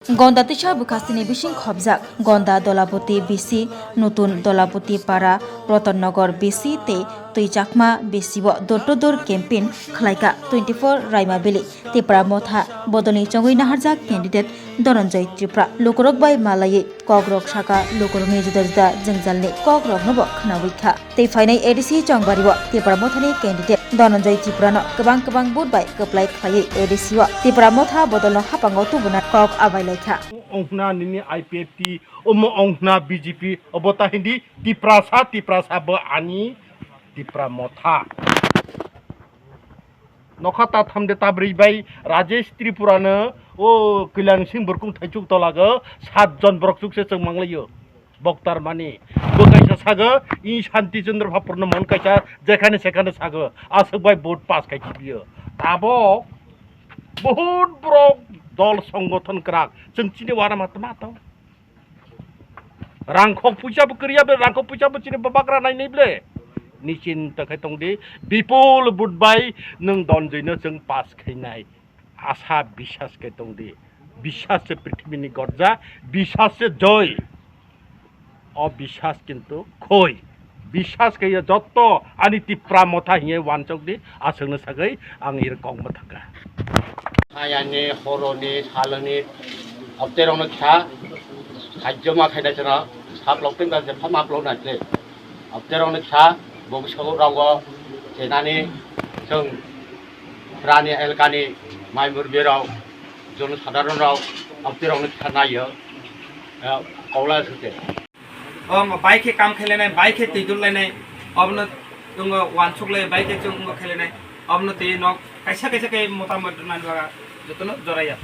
Ganda Tusha বুখাস্তিনি বিশিং খবজাক Ganda দলাপতি BC নতুন দলাপতি পাড়া Ratannagar BC তে তুই চাকমা বিসিব দর campaign খালাইকা 24 রাইমাবেলি তেপরা Motha বদলনি চঙ্গই নাহারজাক candidate Dhananjay Tripura লোকরক by মালায়ে কগ্রক শাখা লোকরকনি जुदा जुदा जंगजालनि कग्रक नब खनावैखा तै फाइनाय एडिसि चंगबारिव तेपरा मथानि कैंडिडेट धनंजय त्रिपुरानो गोबां बुटबाय गोप्लाय खायै एडिसिव तेपरा मथा बदलनो हापांगाव तुबुना कक आबायलायखा ओंना निनि आईपीएफटी ओम ओंना बीजेपी अबता हिंदी तिप्रासा ब आनी तिप्रा मथा नखता थामदे ताब्रै बाय राजेश त्रिपुरानो ओ कल्याण सिंह बरकुं थाइचुक तलागो 7 जन बरकचुकसे जों मांगलायो बक्तार माने बकायसा सागो इ शांति चंद्र भापुरनो मन कायसा जेखाने सेखाने सागो आसबाय भोट पास कायखि बियो ताबो बहुत ब्रक दल संगठन क्राक जों चिने वारा मातो रांखौ फैसाबो करियाबो रांखौ फैसाबो चिने बाबाग्रा नायनैब्ले निचिन तखाय तंदि बिपुल बुटबाय नों दनजैनो जों पास खैनाय आशा विश्वास के तंदि विश्वास से पृथ्वीनि गरजा विश्वास से जय अविश्वास किन्तु खय विश्वास के जत्त आनि तिप्रा मथा हिए वानचकदि आसंनो सागै आं इ रकम थाका हायानि हरनि सालनि हप्तेरावनो खा खाज्यमा खायदाजना साब्लकतें गाजे फामाब्लनायले हप्तेरावनो खा बगसखौ रावगो जेनानि जों रानि एलकानि माइमुरबिराव जनसाधारण राव हप्तेरावनो खा नायो कौला सुते बाइक काम खेलेनाय बाइक तैदुलायनाय अबनो दङ वानसुकले बाइक जों खेलेनाय अबनो तै न कायसा कायसा के मोटामोट नानबा जतनो जराया